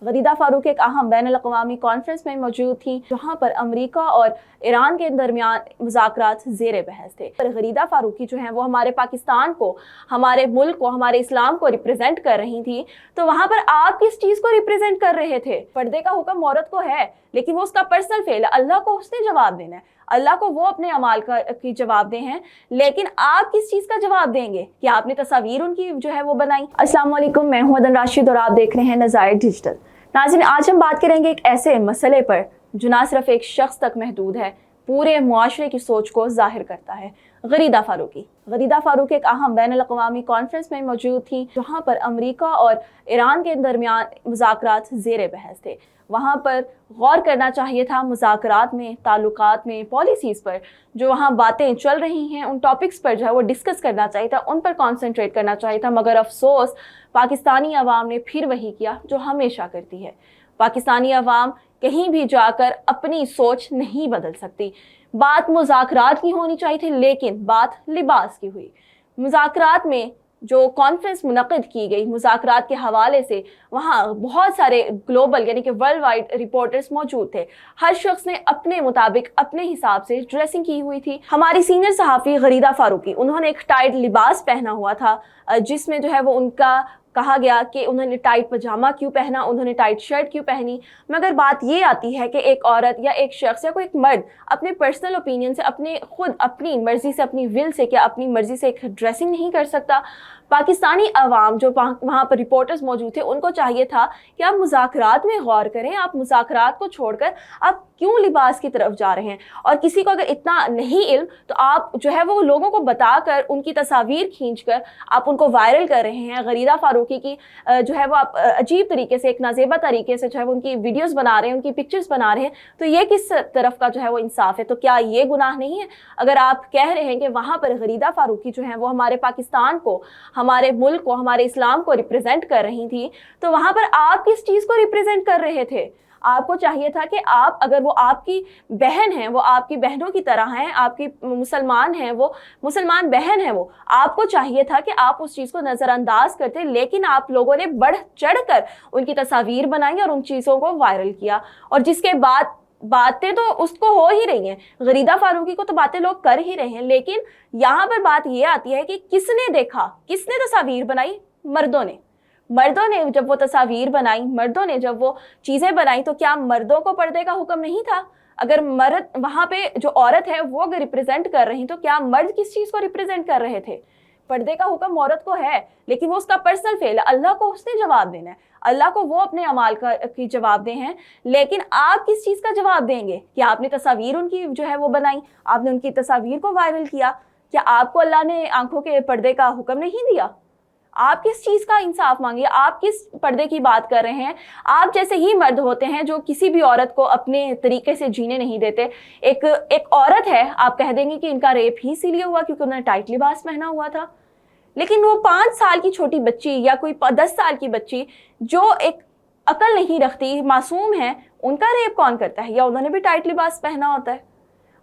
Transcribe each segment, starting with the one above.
गरीदा फारूक एक अहम बैनुल-अक़वामी कॉन्फ्रेंस में मौजूद थी, जहाँ पर अमेरिका और ईरान के दरमियान मुज़ाकरात ज़ेर बहस थे। पर गरीदा फारूकी जो हैं वो हमारे पाकिस्तान को, हमारे मुल्क को, हमारे इस्लाम को रिप्रेजेंट कर रही थी, तो वहाँ पर आप किस चीज़ को रिप्रेजेंट कर रहे थे? पर्दे का हुक्म औरत को है, लेकिन वो उसका पर्सनल फेल है, अल्लाह को उसने जवाब देना है, अल्लाह को वो अपने अमाल की जवाब दे हैं, लेकिन आप किस चीज़ का जवाब देंगे कि आपने तस्वीर उनकी जो है वो बनाई। अस्सलाम वालेकुम, मैं हूं अदन राशिद और आप देख रहे हैं नज़ायर डिजिटल। नाज़रीन, आज हम बात करेंगे एक ऐसे मसले पर जो ना सिर्फ एक शख्स तक महदूद है, पूरे मुआशरे की सोच को जाहिर करता है। गरीदा फारूकी। गरीदा फारूकी एक अहम बैनुल-अक़वामी कॉन्फ्रेंस में मौजूद थी, जहाँ पर अमेरिका और ईरान के दरमियान मुज़ाकरात ज़ेर बहस थे। वहाँ पर गौर करना चाहिए था मुज़ाकरात में, ताल्लुकात में, पॉलिसीज़ पर, जो वहाँ बातें चल रही हैं उन टॉपिक्स पर जो है वो डिस्कस करना चाहिए था, उन पर कॉन्सेंट्रेट करना चाहिए था। मगर अफसोस पाकिस्तानी अवाम ने फिर वही किया जो हमेशा करती है। पाकिस्तानी अवाम कहीं भी जाकर अपनी सोच नहीं बदल सकती। बात मुज़ाकरात की होनी चाहिए थी, लेकिन बात लिबास की हुई। मुज़ाकरात में जो कॉन्फ्रेंस मुनक़िद की गई, मुज़ाकरात के हवाले से वहाँ बहुत सारे ग्लोबल यानी कि वर्ल्ड वाइड रिपोर्टर्स मौजूद थे। हर शख्स ने अपने मुताबिक अपने हिसाब से ड्रेसिंग की हुई थी। हमारी सीनियर सहाफ़ी गरीदा फारूकी, उन्होंने एक टाइट लिबास पहना हुआ था, जिसमें जो है वो उनका कहा गया कि उन्होंने टाइट पजामा क्यों पहना, उन्होंने टाइट शर्ट क्यों पहनी। मगर बात ये आती है कि एक औरत या एक शख्स या कोई एक मर्द अपने पर्सनल ओपिनियन से, अपने खुद अपनी मर्ज़ी से, अपनी विल से, क्या अपनी मर्ज़ी से एक ड्रेसिंग नहीं कर सकता? पाकिस्तानी अवाम जो वहाँ पर रिपोर्टर्स मौजूद थे, उनको चाहिए था कि आप मुज़ाकरात में गौर करें, आप मुज़ाकरात को छोड़कर आप क्यों लिबास की तरफ जा रहे हैं। और किसी को अगर इतना नहीं इल्म, तो आप जो है वो लोगों को बताकर, उनकी तस्वीर खींचकर आप उनको वायरल कर रहे हैं। गरीदा फारूकी की जो है वो आप अजीब तरीके से, एक नाजेबा तरीके से जो है वो उनकी वीडियोज़ बना रहे हैं, उनकी पिक्चर्स बना रहे हैं, तो ये किस तरफ का जो है वो इंसाफ है? तो क्या ये गुनाह नहीं है अगर आप कह रहे हैं कि वहाँ पर गरीदा फारूकी जो है वो हमारे पाकिस्तान को, हमारे मुल्क को, हमारे इस्लाम को रिप्रेजेंट कर रही थी, तो वहाँ पर आप किस चीज़ को रिप्रेजेंट कर रहे थे? आपको चाहिए था कि आप, अगर वो आपकी बहन हैं, वो आपकी बहनों की तरह हैं, आपकी मुसलमान हैं, वो मुसलमान बहन है, वो आपको चाहिए था कि आप उस चीज़ को नज़रअंदाज करते, लेकिन आप लोगों ने बढ़ चढ़ कर उनकी तस्वीर बनाई और उन चीज़ों को वायरल किया। और जिसके बाद बातें तो उसको हो ही रही हैं, गरीदा फारूकी को तो बातें लोग कर ही रहे हैं, लेकिन यहाँ पर बात ये आती है कि किसने देखा, किसने तस्वीर बनाई? मर्दों ने जब वो तस्वीर बनाई, मर्दों ने जब वो चीज़ें बनाई, तो क्या मर्दों को पर्दे का हुक्म नहीं था? अगर मर्द वहाँ पे जो औरत है वो अगर रिप्रेजेंट कर रही, तो क्या मर्द किस चीज़ को रिप्रेजेंट कर रहे थे? पर्दे का हुक्म औरत को है, लेकिन वो उसका पर्सनल फेल है, अल्लाह को उसने जवाब देना है, अल्लाह को वो अपने अमाल की जवाब दे हैं, लेकिन आप किस चीज़ का जवाब देंगे कि आपने तस्वीर उनकी जो है वो बनाई, आपने उनकी तस्वीर को वायरल किया? क्या आपको अल्लाह ने आंखों के पर्दे का हुक्म नहीं दिया? आप किस चीज़ का इंसाफ मांगिए, आप किस पर्दे की बात कर रहे हैं? आप जैसे ही मर्द होते हैं जो किसी भी औरत को अपने तरीके से जीने नहीं देते। एक औरत है, आप कह देंगे कि इनका रेप ही इसीलिए हुआ क्योंकि उन्होंने टाइट लिबास पहना हुआ था, लेकिन वो 5 साल की छोटी बच्ची या कोई 10 साल की बच्ची जो एक अकल नहीं रखती, मासूम है, उनका रेप कौन करता है? या उन्होंने भी टाइट लिबास पहना होता है?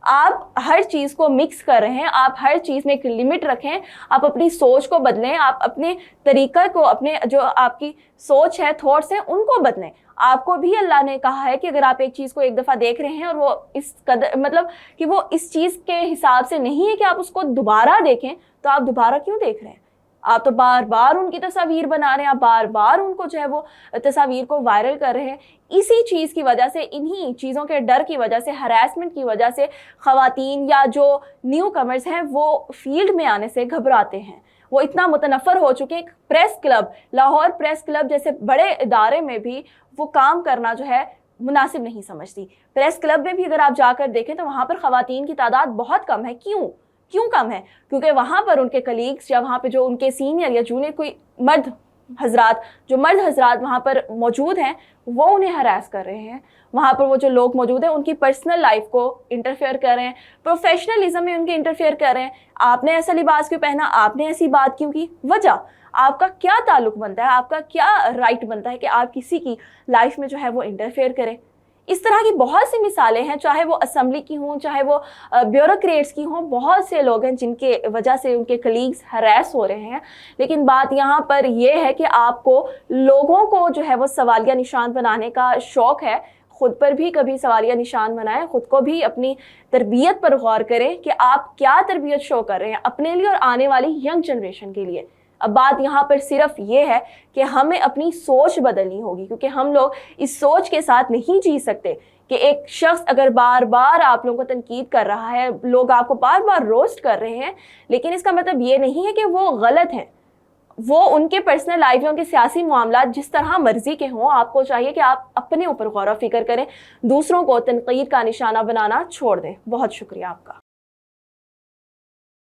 आप हर चीज़ को मिक्स कर रहे हैं, आप हर चीज़ में एक लिमिट रखें, आप अपनी सोच को बदलें, आप अपने तरीक़ा को, अपने जो आपकी सोच है, थॉट्स हैं, उनको बदलें। आपको भी अल्लाह ने कहा है कि अगर आप एक चीज़ को एक दफ़ा देख रहे हैं और वो इस कदर, मतलब कि वो इस चीज़ के हिसाब से नहीं है कि आप उसको दोबारा देखें, तो आप दोबारा क्यों देख रहे हैं? आप तो बार बार उनकी तस्वीर बना रहे हैं, आप बार बार उनको जो है वो तस्वीर को वायरल कर रहे हैं। इसी चीज़ की वजह से, इन्हीं चीज़ों के डर की वजह से, हरासमेंट की वजह से ख़वातीन या जो न्यू कमर्स हैं वो फील्ड में आने से घबराते हैं। वो इतना मुतनफ़र हो चुके हैं। एक press club, Lahore press club जैसे बड़े इदारे में भी वो काम करना जो है मुनासिब नहीं समझती। प्रेस क्लब में भी अगर आप जाकर देखें तो वहाँ पर ख़वातीन की तादाद बहुत कम है। क्यों कम है? क्योंकि वहाँ पर उनके कलीग्स या वहाँ पे जो उनके सीनियर या जूनियर कोई मर्द हजरात वहाँ पर मौजूद हैं, वो उन्हें हरास कर रहे हैं। वहाँ पर वो जो लोग मौजूद हैं उनकी पर्सनल लाइफ को इंटरफेयर कर रहे हैं, प्रोफेशनलिज्म में उनके इंटरफेयर कर रहे हैं। आपने ऐसा लिबास क्यों पहना, आपने ऐसी बात क्यों की, वजह आपका क्या ताल्लुक बनता है, आपका क्या राइट बनता है कि आप किसी की लाइफ में जो है वो इंटरफेयर करें? इस तरह की बहुत सी मिसालें हैं, चाहे वो असम्बली की हों, चाहे वो ब्यूरोक्रेट्स की हों। बहुत से लोग हैं जिनके वजह से उनके कलीग्स हरास हो रहे हैं। लेकिन बात यहाँ पर यह है कि आपको लोगों को जो है वो सवालिया निशान बनाने का शौक़ है, खुद पर भी कभी सवालिया निशान बनाएं, खुद को भी अपनी तरबियत पर गौर करें कि आप क्या तरबियत शो कर रहे हैं अपने लिए और आने वाली यंग जनरेशन के लिए। अब बात यहाँ पर सिर्फ ये है कि हमें अपनी सोच बदलनी होगी, क्योंकि हम लोग इस सोच के साथ नहीं जी सकते कि एक शख्स अगर बार बार आप लोगों को तनकीद कर रहा है, लोग आपको बार बार रोस्ट कर रहे हैं, लेकिन इसका मतलब ये नहीं है कि वो गलत हैं। वो उनके पर्सनल लाइफ या उनके सियासी मामला जिस तरह मर्जी के हों, आपको चाहिए कि आप अपने ऊपर गौर व फिक्र करें, दूसरों को तनकीद का निशाना बनाना छोड़ दें। बहुत शुक्रिया आपका।